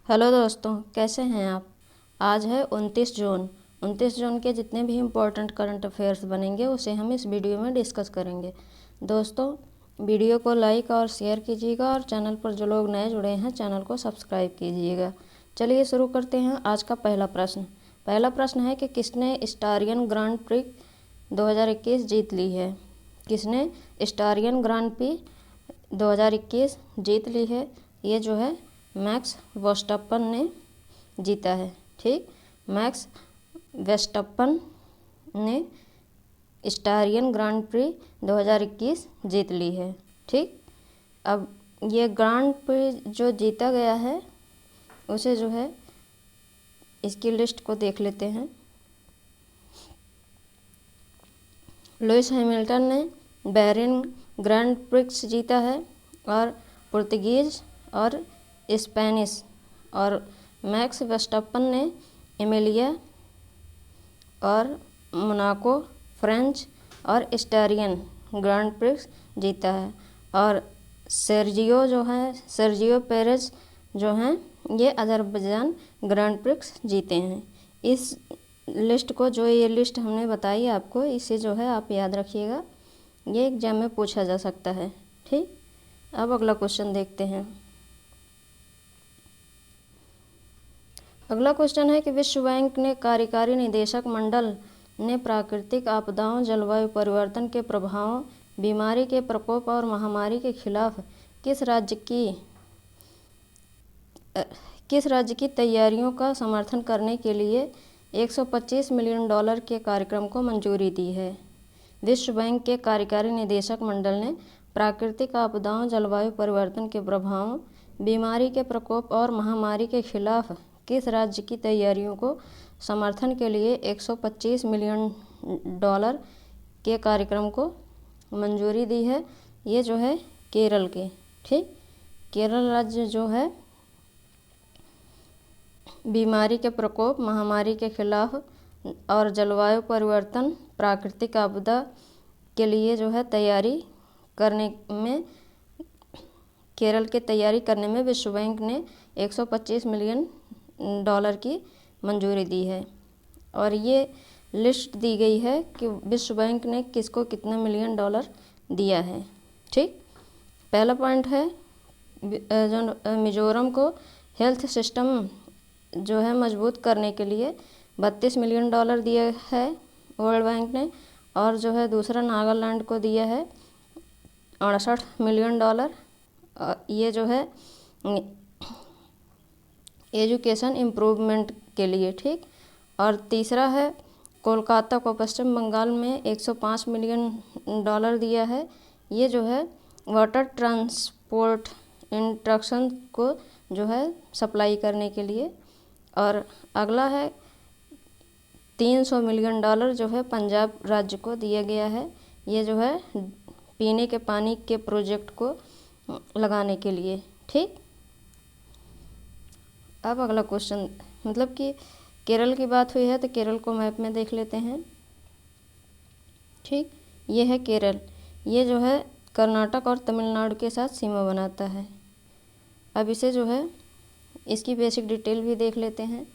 Hello दोस्तों, कैसे हैं आप। आज है 29 जून के जितने भी इम्पोर्टेंट करंट अफेयर्स बनेंगे उसे हम इस वीडियो में डिस्कस करेंगे। दोस्तों, वीडियो को लाइक और शेयर कीजिएगा और चैनल पर जो लोग नए जुड़े हैं चैनल को सब्सक्राइब कीजिएगा। चलिए शुरू करते हैं। आज का पहला प्रश्न है कि किसने स्टारियन ग्रांड प्रिक्स 2021 जीत ली है। किसने स्टारियन ग्रांड प्रिक्स 2021 जीत ली है। ये जो है मैक्स वर्स्टप्पन ने जीता है। ठीक, मैक्स वर्स्टप्पन ने स्टारियन ग्रांड प्री 2021 जीत ली है। ठीक, अब ये ग्रांड प्री जो जीता गया है उसे जो है इसकी लिस्ट को देख लेते हैं। लुइस हैमिल्टन ने बहरीन ग्रांड प्रिक्स जीता है और पुर्तगीज और स्पेनिश, और मैक्स वर्स्टप्पन ने एमिलिया और मोनाको, फ्रेंच और स्टारियन ग्रांड प्रिक्स जीता है। और सर्जियो पेरेज जो हैं ये अजरबैजान ग्रांड प्रिक्स जीते हैं। इस लिस्ट को, जो ये लिस्ट हमने बताई आपको, इसे जो है आप याद रखिएगा, ये एग्जाम में पूछा जा सकता है। ठीक, अब अगला क्वेश्चन देखते हैं। अगला क्वेश्चन है कि विश्व बैंक ने कार्यकारी निदेशक मंडल ने प्राकृतिक आपदाओं, जलवायु परिवर्तन के प्रभावों, बीमारी के प्रकोप और महामारी के खिलाफ किस राज्य की तैयारियों का समर्थन करने के लिए $125 मिलियन के कार्यक्रम को मंजूरी दी है। विश्व बैंक के कार्यकारी निदेशक मंडल ने प्राकृतिक आपदाओं, जलवायु परिवर्तन के प्रभावों, बीमारी के प्रकोप और महामारी के खिलाफ किस राज्य की तैयारियों को समर्थन के लिए $125 मिलियन के कार्यक्रम को मंजूरी दी है। ये जो है केरल के। ठीक, केरल राज्य जो है बीमारी के प्रकोप, महामारी के खिलाफ और जलवायु परिवर्तन, प्राकृतिक आपदा के लिए जो है तैयारी करने में, केरल के तैयारी करने में विश्व बैंक ने $125 मिलियन की मंजूरी दी है। और ये लिस्ट दी गई है कि विश्व बैंक ने किसको कितना $1 मिलियन दिया है। ठीक, पहला पॉइंट है जो मिजोरम को हेल्थ सिस्टम जो है मजबूत करने के लिए $32 मिलियन दिया है वर्ल्ड बैंक ने। और जो है दूसरा नागालैंड को दिया है $68 मिलियन। ये जो है एजुकेशन इम्प्रूवमेंट के लिए। ठीक, और तीसरा है कोलकाता को पश्चिम बंगाल में $105 मिलियन दिया है। ये जो है वाटर ट्रांसपोर्ट इंस्ट्रक्शन को जो है सप्लाई करने के लिए। और अगला है $300 मिलियन जो है पंजाब राज्य को दिया गया है। ये जो है पीने के पानी के प्रोजेक्ट को लगाने के लिए। ठीक, अब अगला क्वेश्चन, मतलब कि केरल की बात हुई है तो केरल को मैप में देख लेते हैं। ठीक, ये है केरल। ये जो है कर्नाटक और तमिलनाडु के साथ सीमा बनाता है। अब इसे जो है इसकी बेसिक डिटेल भी देख लेते हैं।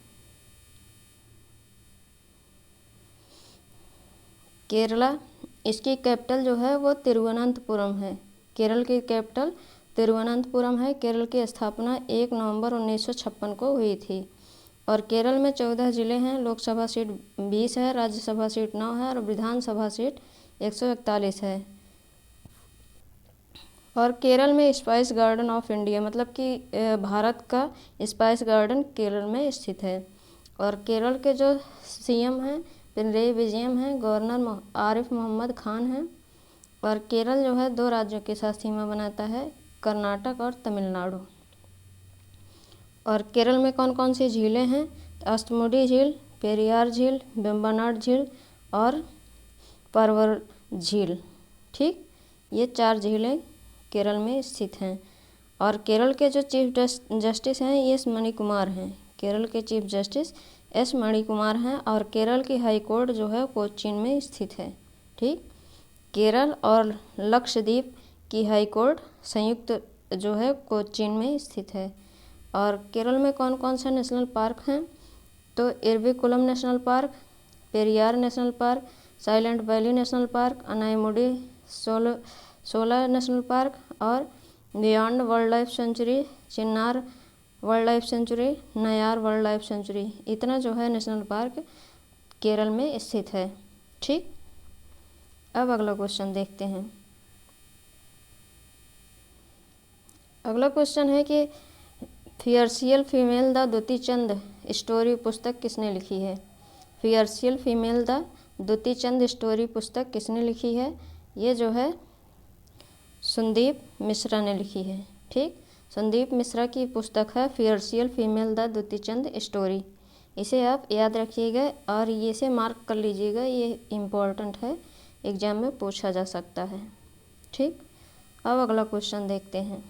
केरला, इसकी कैपिटल जो है वो तिरुवनंतपुरम है। केरल की कैपिटल तिरुवनंतपुरम है। केरल की स्थापना 1 नवंबर 1956 को हुई थी। और केरल में 14 ज़िले हैं। लोकसभा सीट 20 है, राज्यसभा सीट 9 है और विधानसभा सीट 141 है। और केरल में स्पाइस गार्डन ऑफ इंडिया, मतलब कि भारत का स्पाइस गार्डन केरल में स्थित है। और केरल के जो सीएम हैं पिनरई विजयन हैं, गवर्नर आरिफ मोहम्मद खान हैं। और केरल जो है 2 राज्यों के साथ सीमा बनाता है, कर्नाटक और तमिलनाडु। और केरल में कौन कौन सी झीलें हैं? अष्टमुडी झील, पेरियार झील, वेम्बनाड झील और परवर झील। ठीक, ये 4 झीलें केरल में स्थित हैं। और केरल के जो चीफ जस्टिस हैं ये एस मणिकुमार हैं। केरल के चीफ जस्टिस एस मणिकुमार हैं। और केरल की हाई कोर्ट जो है कोचीन में स्थित है। ठीक, केरल और लक्षद्वीप की हाई कोर्ट संयुक्त जो है कोचीन में स्थित है। और केरल में कौन कौन से नेशनल पार्क हैं? तो Eravikulam national park, Periyar national park, silent valley national park, Anamudi Shola national park और beyond wildlife sanctuary, Chinnar wildlife sanctuary, Neyyar wildlife sanctuary. इतना जो है नेशनल पार्क केरल में स्थित है। ठीक, अब अगला क्वेश्चन देखते हैं। अगला क्वेश्चन है कि fearless female the Dutee Chand story पुस्तक किसने लिखी है? Fearless female the Dutee Chand story पुस्तक किसने लिखी है? ये जो है संदीप मिश्रा ने लिखी है। ठीक, संदीप मिश्रा की पुस्तक है fearless female the Dutee Chand story. इसे आप याद रखिएगा और ये से मार्क कर लीजिएगा, ये इम्पोर्टेंट है, एग्जाम में पूछा जा सकता है। ठीक, अब अगला क्वेश्चन देखते हैं।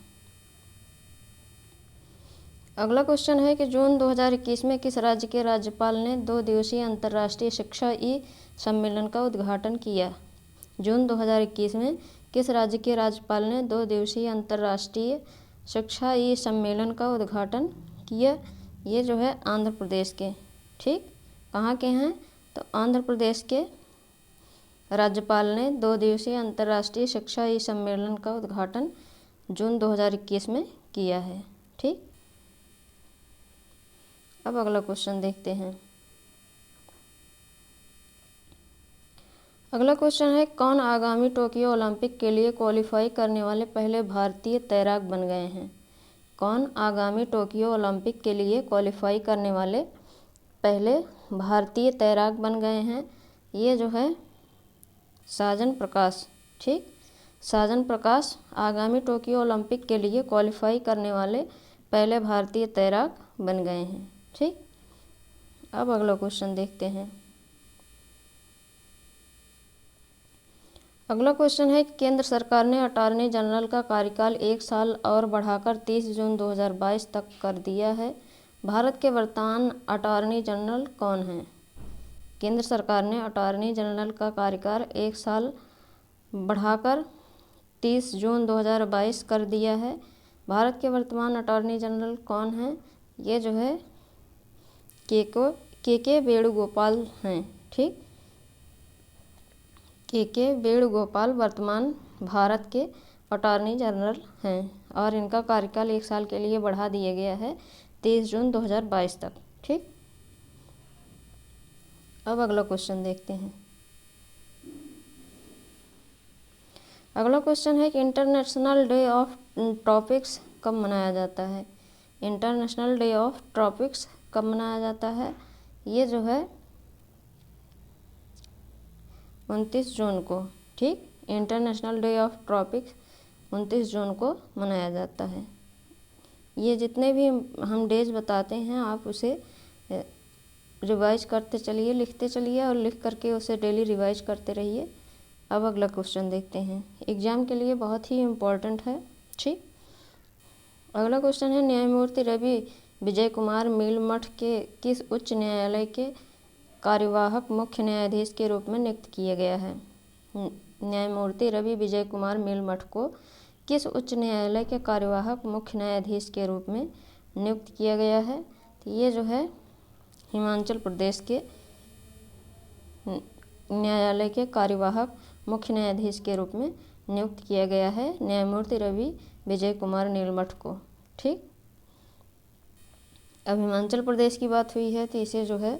अगला क्वेश्चन है कि जून 2021 में किस राज्य के राज्यपाल ने 2 दिवसीय अंतर्राष्ट्रीय शिक्षा ई सम्मेलन का उद्घाटन किया? जून 2021 में किस राज्य के राज्यपाल ने 2 दिवसीय अंतर्राष्ट्रीय शिक्षा ई सम्मेलन का उद्घाटन किया? ये जो है आंध्र प्रदेश के। ठीक, कहाँ के हैं? तो आंध्र प्रदेश के राज्यपाल ने 2 दिवसीय अंतर्राष्ट्रीय शिक्षा ई सम्मेलन का उद्घाटन जून 2021 में किया है। ठीक, अब अगला क्वेश्चन देखते हैं। अगला क्वेश्चन है कौन आगामी टोक्यो ओलंपिक के लिए क्वालिफाई करने वाले पहले भारतीय तैराक बन गए हैं? कौन आगामी टोक्यो ओलंपिक के लिए क्वालिफाई करने वाले पहले भारतीय तैराक बन गए हैं? ये जो है साजन प्रकाश। ठीक, साजन प्रकाश आगामी टोक्यो ओलंपिक के लिए क्वालिफाई करने वाले पहले भारतीय तैराक बन गए हैं। ठीक, अब अगला क्वेश्चन देखते हैं। अगला क्वेश्चन है केंद्र सरकार ने अटॉर्नी जनरल का कार्यकाल 1 साल और बढ़ाकर 30 जून 2022 तक कर दिया है। भारत के वर्तमान अटॉर्नी जनरल कौन हैं? केंद्र सरकार ने अटॉर्नी जनरल का कार्यकाल 1 साल बढ़ाकर 30 जून 2022 कर दिया है। भारत के वर्तमान अटॉर्नी जनरल कौन हैं? ये जो है के वेणुगोपाल हैं। ठीक, के वेणुगोपाल वर्तमान भारत के अटॉर्नी जनरल हैं और इनका कार्यकाल 1 साल के लिए बढ़ा दिया गया है 30 जून 2022 तक। ठीक, अब अगला क्वेश्चन देखते हैं। अगला क्वेश्चन है कि इंटरनेशनल डे ऑफ ट्रॉपिक्स कब मनाया जाता है? इंटरनेशनल डे ऑफ ट्रॉपिक्स कब मनाया जाता है? ये जो है 29 जून को। ठीक, इंटरनेशनल डे ऑफ ट्रॉपिक्स 29 जून को मनाया जाता है। ये जितने भी हम डेज बताते हैं आप उसे रिवाइज करते चलिए, लिखते चलिए और लिख करके उसे डेली रिवाइज करते रहिए। अब अगला क्वेश्चन देखते हैं, एग्जाम के लिए बहुत ही इम्पोर्टेंट है। ठीक, अगला क्वेश्चन है न्यायमूर्ति रवि विजय कुमार मीलमठ के किस उच्च न्यायालय के कार्यवाहक मुख्य न्यायाधीश के रूप में नियुक्त किया गया है? न्यायमूर्ति रवि विजय कुमार मीलमठ को किस उच्च न्यायालय के कार्यवाहक मुख्य न्यायाधीश के रूप में नियुक्त किया गया है? तो ये जो है हिमाचल प्रदेश के न्यायालय के कार्यवाहक मुख्य न्यायाधीश के रूप में नियुक्त किया गया है न्यायमूर्ति रवि विजय कुमार नीलमठ को। ठीक, अब हिमाचल प्रदेश की बात हुई है तो इसे जो है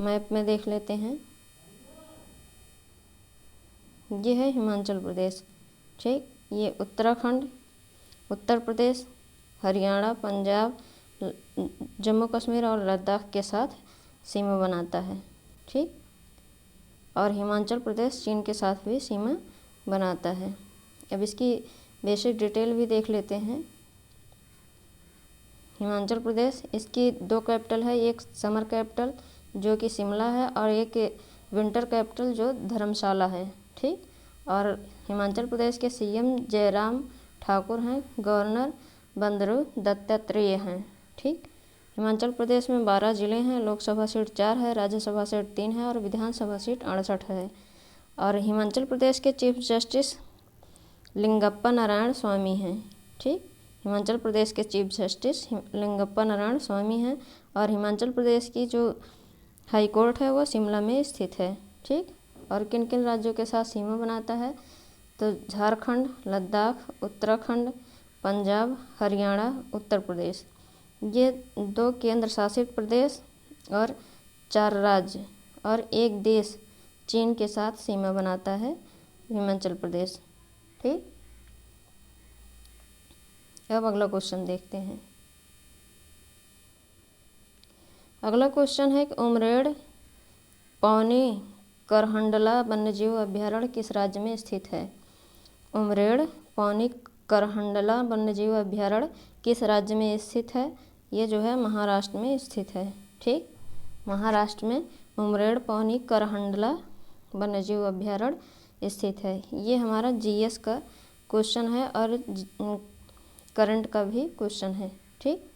मैप में देख लेते हैं। ये है हिमाचल प्रदेश। ठीक, ये उत्तराखंड, उत्तर प्रदेश, हरियाणा, पंजाब, जम्मू कश्मीर और लद्दाख के साथ सीमा बनाता है। ठीक, और हिमाचल प्रदेश चीन के साथ भी सीमा बनाता है। अब इसकी बेसिक डिटेल भी देख लेते हैं। हिमाचल प्रदेश, इसकी 2 कैपिटल है, एक समर कैपिटल जो कि शिमला है और एक विंटर कैपिटल जो धर्मशाला है। ठीक, और हिमाचल प्रदेश के सीएम जयराम ठाकुर हैं, गवर्नर बंदरू दत्तात्रेय हैं। ठीक, हिमाचल प्रदेश में 12 जिले हैं, लोकसभा सीट 4 है, राज्यसभा सीट 3 है और विधानसभा सीट 68 है। और हिमाचल प्रदेश के चीफ जस्टिस लिंगप्पा नारायण स्वामी हैं। ठीक, हिमाचल प्रदेश के चीफ जस्टिस लिंगप्पा नारायण स्वामी हैं और हिमाचल प्रदेश की जो हाई कोर्ट है वो शिमला में स्थित है। ठीक, और किन किन राज्यों के साथ सीमा बनाता है, तो झारखंड, लद्दाख, उत्तराखंड, पंजाब, हरियाणा, उत्तर प्रदेश, ये 2 केंद्र शासित प्रदेश और 4 राज्य और 1 देश चीन के साथ सीमा बनाता है हिमाचल प्रदेश। ठीक, अब अगला क्वेश्चन देखते हैं। अगला क्वेश्चन है कि उमरेड पौनी करहंडला वन्यजीव अभ्यारण्य किस राज्य में स्थित है। उमरेड पौनी करहंडला वन्यजीव अभ्यारण्य किस राज्य में स्थित है, ये जो है महाराष्ट्र में स्थित है। ठीक, महाराष्ट्र में उमरेड पौनी करहंडला वन्यजीव अभ्यारण्य स्थित है। ये हमारा जीएस का क्वेश्चन है और करंट का भी क्वेश्चन है। ठीक,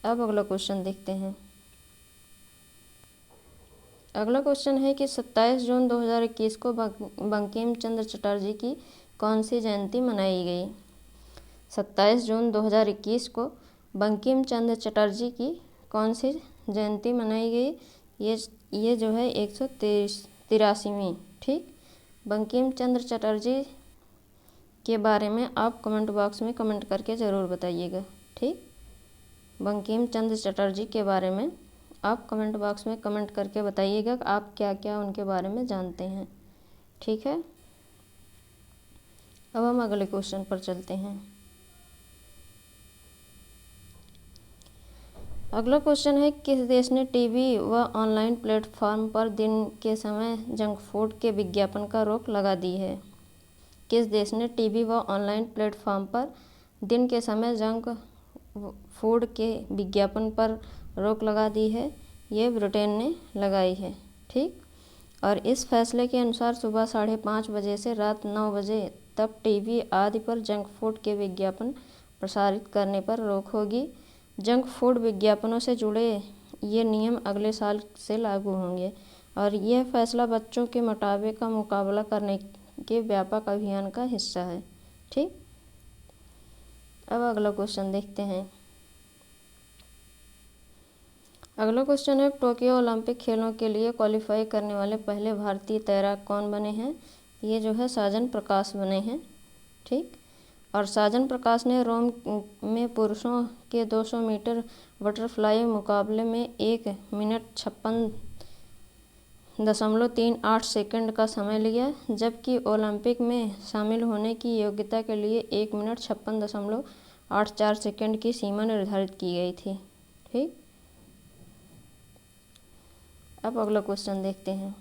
अब अगला क्वेश्चन देखते हैं। अगला क्वेश्चन है कि 27 जून 2021 को बंकिम चंद्र चटर्जी की कौन सी जयंती मनाई गई। 27 जून 2021 को बंकिम चंद्र चटर्जी की कौन सी जयंती मनाई गई, ये जो है 183वीं। ठीक, बंकिम चंद्र चटर्जी के बारे में आप कमेंट बॉक्स में कमेंट करके ज़रूर बताइएगा। ठीक, बंकिम चंद्र चटर्जी के बारे में आप कमेंट बॉक्स में कमेंट करके बताइएगा कि आप क्या क्या उनके बारे में जानते हैं। ठीक है, अब हम अगले क्वेश्चन पर चलते हैं। अगला क्वेश्चन है किस देश ने टीवी व ऑनलाइन प्लेटफॉर्म पर दिन के समय जंक फूड के विज्ञापन का रोक लगा दी है। किस देश ने टीवी व ऑनलाइन प्लेटफॉर्म पर दिन के समय जंक फूड के विज्ञापन पर रोक लगा दी है, ये ब्रिटेन ने लगाई है। ठीक, और इस फैसले के अनुसार सुबह 5:30 बजे से रात 9 बजे तक टीवी आदि पर जंक फूड के विज्ञापन प्रसारित करने पर रोक होगी। जंक फूड विज्ञापनों से जुड़े ये नियम अगले साल से लागू होंगे और यह फैसला बच्चों के मोटापे का मुकाबला करने के व्यापक अभियान का हिस्सा है। ठीक, अब अगला क्वेश्चन देखते हैं। अगला क्वेश्चन है टोक्यो ओलंपिक खेलों के लिए क्वालिफाई करने वाले पहले भारतीय तैराक कौन बने हैं, ये जो है साजन प्रकाश बने हैं। ठीक, और साजन प्रकाश ने रोम में पुरुषों के 200 मीटर बटरफ्लाई मुकाबले में 1 मिनट 56.38 सेकंड का समय लिया, जबकि ओलंपिक में शामिल होने की योग्यता के लिए 1 मिनट 56.84 सेकंड की सीमा निर्धारित की गई थी। ठीक, अब अगला क्वेश्चन देखते हैं।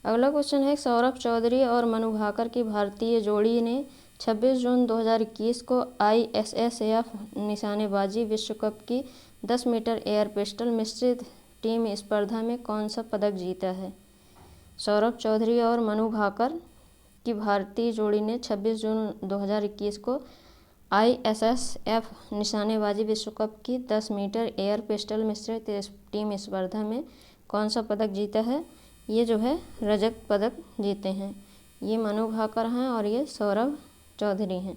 अगला क्वेश्चन है सौरभ चौधरी और मनु भाकर की भारतीय जोड़ी ने 26 जून 2021 को ISSF निशानेबाजी विश्व कप की 10 मीटर एयर पिस्टल मिश्रित टीम स्पर्धा में कौन सा पदक जीता है। सौरभ चौधरी और मनु भाकर की भारतीय जोड़ी ने 26 जून 2021 को ISSF निशानेबाजी विश्व कप की 10 मीटर एयर पिस्टल मिश्रित टीम स्पर्धा में कौन सा पदक जीता है, ये जो है रजत पदक जीते हैं। ये मनु भाकर हैं और ये सौरभ चौधरी हैं।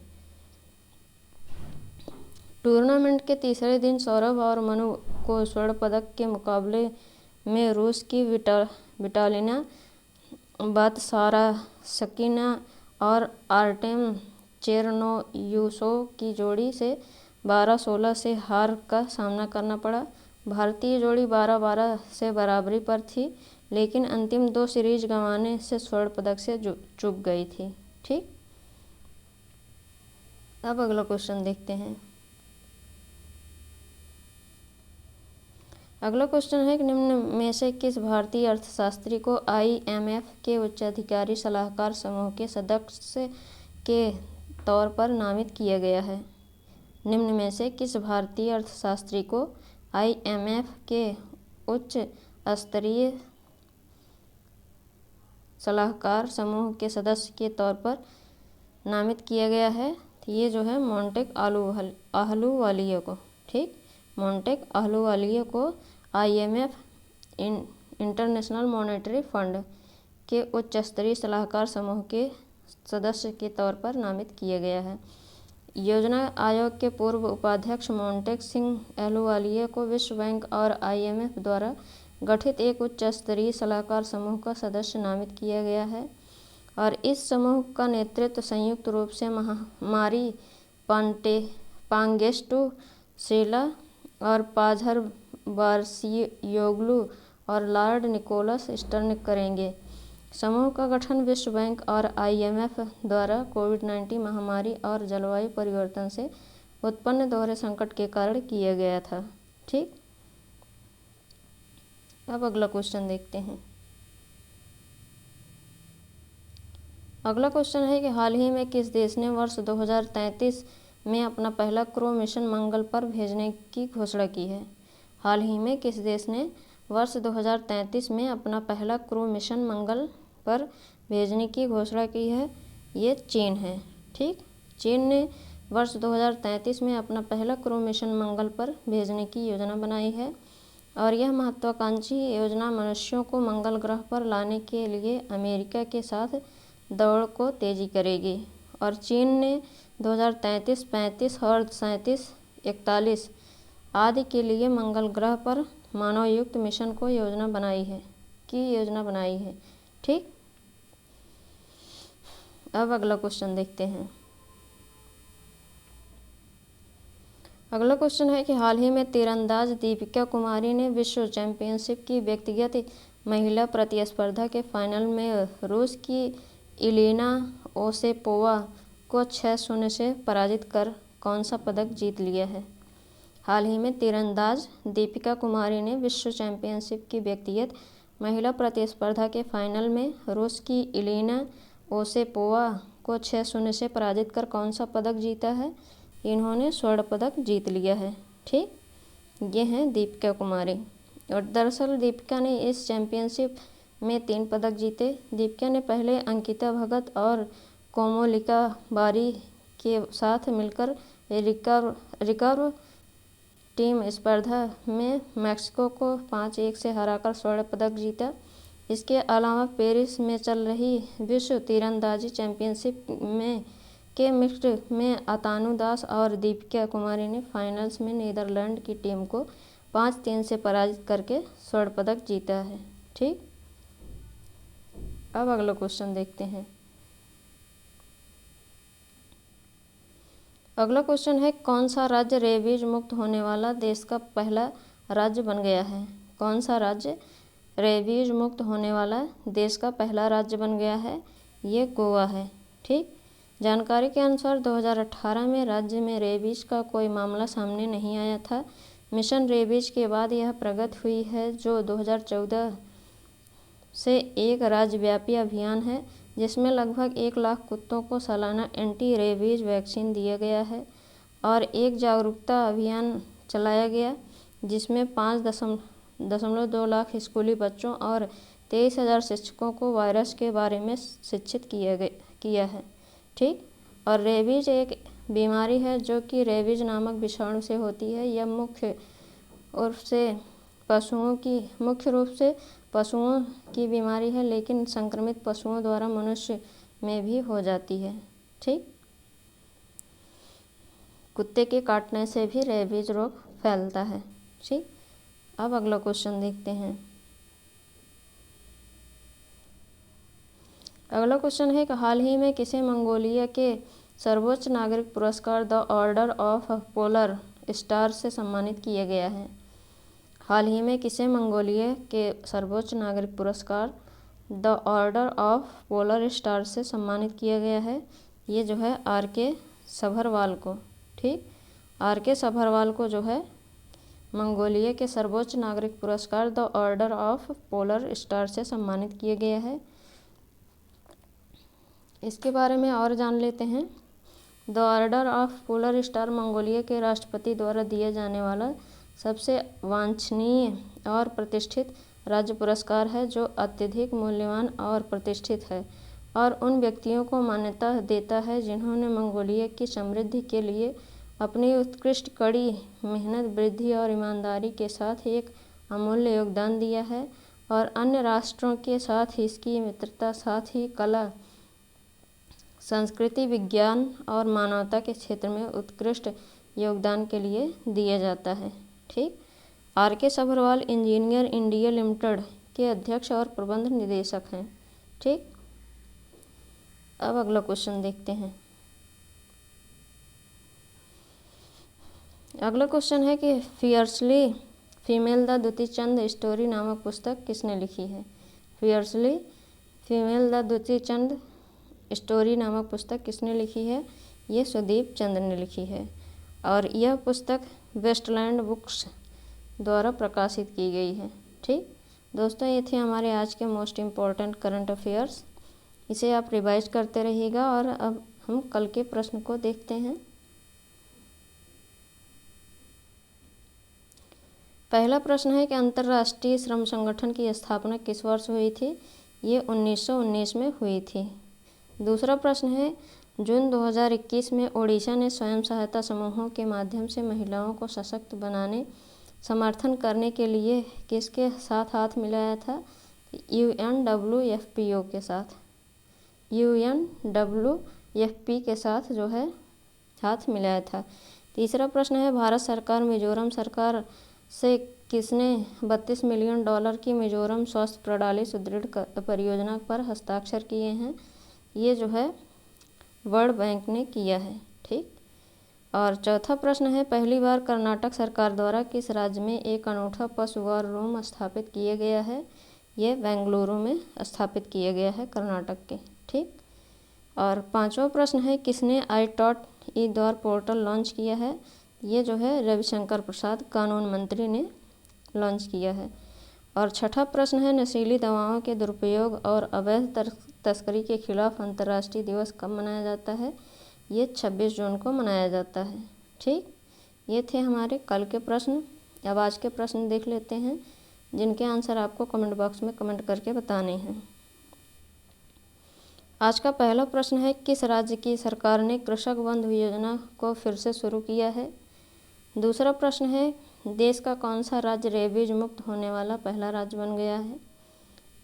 टूर्नामेंट के तीसरे दिन सौरभ और मनु को स्वर्ण पदक के मुकाबले में रूस की विटालिना बातसारास्कीना और आर्टेम चेरनोयुसोव की जोड़ी से 12-16 से हार का सामना करना पड़ा। भारतीय जोड़ी 12-12 से बराबरी पर थी, लेकिन अंतिम 2 सीरीज गंवाने से स्वर्ण पदक से चूक गई थी। ठीक, अब अगला क्वेश्चन देखते हैं। अगला क्वेश्चन है कि निम्न में से किस भारतीय अर्थशास्त्री को IMF के उच्चाधिकारी सलाहकार समूह के सदस्य के तौर पर नामित किया गया है। निम्न में से किस भारतीय अर्थशास्त्री को IMF के उच्च स्तरीय सलाहकार समूह के सदस्य के तौर पर नामित किया गया है, तो ये जो है मोंटेक आहलूवालिया को। ठीक, मोंटेक आहलूवालिया को IMF इंटरनेशनल मॉनेटरी फंड के उच्च स्तरीय सलाहकार समूह के सदस्य के तौर पर नामित किया गया है। योजना आयोग के पूर्व उपाध्यक्ष मोंटेक सिंह अहलूवालिया को विश्व बैंक और IMF द्वारा गठित एक उच्च स्तरीय सलाहकार समूह का सदस्य नामित किया गया है और इस समूह का नेतृत्व संयुक्त रूप से महामारी पांगेस्टू श्रीला और पाझर बारसियोग्लू और लॉर्ड निकोलस स्टर्न करेंगे। समूह का गठन विश्व बैंक और IMF द्वारा कोविड-19 महामारी और जलवायु परिवर्तन से उत्पन्न दोहरे संकट के कारण किया गया था। ठीक, अब अगला क्वेश्चन देखते हैं। अगला क्वेश्चन है कि हाल ही में किस देश ने वर्ष 2033 में अपना पहला क्रू मिशन मंगल पर भेजने की घोषणा की है। हाल ही में किस देश ने वर्ष 2033 में अपना पहला क्रू मिशन मंगल पर भेजने की घोषणा की है? ये चीन है। ठीक, चीन ने वर्ष 2033 में अपना पहला क्रू मिशन मंगल पर भेजने की योजना बनाई है और यह महत्वाकांक्षी योजना मनुष्यों को मंगल ग्रह पर लाने के लिए अमेरिका के साथ दौड़ को तेजी करेगी और चीन ने 2033, 35 और 37, 41 आदि के लिए मंगल ग्रह पर मानवयुक्त मिशन को योजना बनाई है। ठीक, अब अगला क्वेश्चन देखते हैं। अगला क्वेश्चन है कि हाल ही में तीरंदाज दीपिका कुमारी ने विश्व चैंपियनशिप की व्यक्तिगत महिला प्रतिस्पर्धा के फाइनल में रूस की इलीना ओसेपोवा को 6-0 से पराजित कर कौन सा पदक जीत लिया है? हाल ही में तीरंदाज दीपिका कुमारी ने विश्व चैंपियनशिप की व्यक्तिगत महिला प्रतिस्पर्धा के फाइनल में रूस की इलीना ओसेपोवा को 6-0 से पराजित कर कौन सा पदक जीता है? इन्होंने स्वर्ण पदक जीत लिया है। ठीक, ये हैं दीपिका कुमारी और दरअसल दीपिका ने इस चैंपियनशिप में 3 पदक जीते। दीपिका ने पहले अंकिता भगत और कोमोलिका बारी के साथ मिलकर रिकर्व टीम स्पर्धा में मैक्सिको को 5-1 से हराकर स्वर्ण पदक जीता। इसके अलावा पेरिस में चल रही विश्व तीरंदाजी चैंपियनशिप के मिक्स्ड में अतानु दास और दीपिका कुमारी ने फाइनल्स में नीदरलैंड की टीम को 5-3 से पराजित करके स्वर्ण पदक जीता है। ठीक, अब अगला क्वेश्चन देखते हैं। अगला क्वेश्चन है कौन सा राज्य रेबीज मुक्त होने वाला देश का पहला राज्य बन गया है? कौन सा राज्य रेबीज मुक्त होने वाला देश का पहला राज्य बन गया है? ये गोवा है। ठीक, जानकारी के अनुसार 2018 में राज्य में रेबीज का कोई मामला सामने नहीं आया था। मिशन रेबीज के बाद यह प्रगति हुई है जो 2014 से एक राज्यव्यापी अभियान है जिसमें लगभग 1 लाख कुत्तों को सालाना एंटी रेबीज वैक्सीन दिया गया है और एक जागरूकता अभियान चलाया गया जिसमें 5.2 लाख स्कूली बच्चों और 23,000 शिक्षकों को वायरस के बारे में शिक्षित किया है। ठीक, और रेबीज एक बीमारी है जो कि रेबीज नामक विषाणु से होती है। यह मुख्य रूप से पशुओं की बीमारी है लेकिन संक्रमित पशुओं द्वारा मनुष्य में भी हो जाती है। ठीक, कुत्ते के काटने से भी रेबीज रोग फैलता है। ठीक, अब अगला क्वेश्चन देखते हैं। अगला क्वेश्चन है कि हाल ही में किसे मंगोलिया के सर्वोच्च नागरिक पुरस्कार the order of polar star से सम्मानित किया गया है? हाल ही में किसे मंगोलिया के सर्वोच्च नागरिक पुरस्कार the order of polar star से सम्मानित किया गया है? ये जो है RK सभरवाल को। ठीक, RK सभरवाल को जो है मंगोलिया के सर्वोच्च नागरिक पुरस्कार the order of polar star से सम्मानित किया गया है। इसके बारे में और जान लेते हैं। The order of polar star Mongolia के राष्ट्रपति द्वारा दिया जाने वाला सबसे वांछनीय और प्रतिष्ठित राज्य पुरस्कार है जो अत्यधिक मूल्यवान और प्रतिष्ठित है और उन व्यक्तियों को मान्यता देता है जिन्होंने मंगोलिया की समृद्धि के लिए अपनी उत्कृष्ट कड़ी मेहनत, वृद्धि और ईमानदारी के साथ एक अमूल्य योगदान दिया है और अन्य राष्ट्रों के साथ इसकी मित्रता, साथ ही कला, संस्कृति, विज्ञान और मानवता के क्षेत्र में उत्कृष्ट योगदान के लिए दिया जाता है। ठीक। RK Sabharwal engineer India limited के अध्यक्ष और प्रबंध निदेशक हैं। ठीक। अब अगला क्वेश्चन देखते हैं। अगला क्वेश्चन है कि fiercely female the Dutee Chand story नामक पुस्तक किसने लिखी है। Fiercely female the Dutee Chand story नामक पुस्तक किसने लिखी है। ये सुदीप चंद ने लिखी है और यह पुस्तक वेस्टलैंड बुक्स द्वारा प्रकाशित की गई है। ठीक दोस्तों, ये थे हमारे आज के मोस्ट इम्पॉर्टेंट करंट अफेयर्स। इसे आप रिवाइज करते रहिएगा और अब हम कल के प्रश्न को देखते हैं। पहला प्रश्न है कि अंतर्राष्ट्रीय श्रम संगठन की स्थापना किस वर्ष हुई थी। ये 1919 में हुई थी। दूसरा प्रश्न है जून 2021 में ओडिशा ने स्वयं सहायता समूहों के माध्यम से महिलाओं को सशक्त बनाने समर्थन करने के लिए किसके साथ हाथ मिलाया था। UNWFPO के साथ, UNWFP के साथ जो है हाथ मिलाया था। तीसरा प्रश्न है भारत सरकार मिजोरम सरकार से किसने $32 मिलियन की मिजोरम स्वास्थ्य प्रणाली सुदृढ़ परियोजना पर हस्ताक्षर किए हैं। ये जो है वर्ल्ड बैंक ने किया है। ठीक। और चौथा प्रश्न है पहली बार कर्नाटक सरकार द्वारा किस राज्य में एक अनूठा पशुआहार रूम स्थापित किया गया है। ये बेंगलुरु में स्थापित किया गया है कर्नाटक के। ठीक। और पांचवा प्रश्न है किसने iTaught पोर्टल लॉन्च किया है। ये जो है रविशंकर प्रसाद कानून मंत्री ने लॉन्च किया है। और छठा प्रश्न है नशीली दवाओं के दुरुपयोग और अवैध तस्करी के खिलाफ अंतर्राष्ट्रीय दिवस कब मनाया जाता है। ये 26 जून को मनाया जाता है। ठीक। ये थे हमारे कल के प्रश्न। अब आज के प्रश्न देख लेते हैं जिनके आंसर आपको कमेंट बॉक्स में कमेंट करके बताने हैं। आज का पहला प्रश्न है किस राज्य की सरकार ने कृषक बंधु योजना को फिर से शुरू किया है। दूसरा प्रश्न है देश का कौन सा राज्य रेबीज मुक्त होने वाला पहला राज्य बन गया है।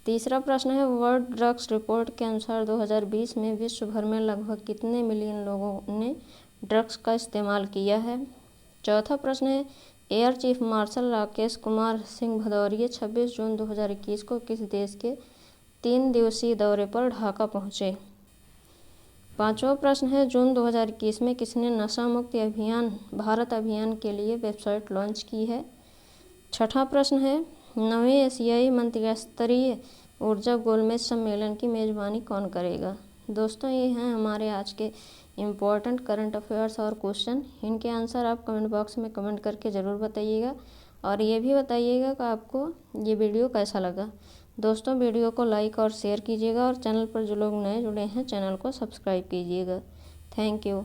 तीसरा प्रश्न है वर्ल्ड ड्रग्स रिपोर्ट के अनुसार 2020 में विश्व भर में लगभग कितने मिलियन लोगों ने ड्रग्स का इस्तेमाल किया है। चौथा प्रश्न है air chief marshal Rakesh Kumar Singh Bhadauria 26 जून 2021 को किस देश के 3 दिवसीय दौरे पर ढाका पहुँचे। पांचवा प्रश्न है जून 2021 में किसने नशा मुक्ति अभियान भारत अभियान के लिए वेबसाइट लॉन्च की है। छठा प्रश्न है 9वें एशियाई मंत्रिस्तरीय ऊर्जा गोलमेज सम्मेलन की मेज़बानी कौन करेगा। दोस्तों, ये हैं हमारे आज के इम्पोर्टेंट करंट अफेयर्स और क्वेश्चन। इनके आंसर आप कमेंट बॉक्स में कमेंट करके ज़रूर बताइएगा और ये भी बताइएगा कि आपको ये वीडियो कैसा लगा। दोस्तों, वीडियो को लाइक और शेयर कीजिएगा और चैनल पर जो लोग नए जुड़े हैं चैनल को सब्सक्राइब कीजिएगा। Thank you.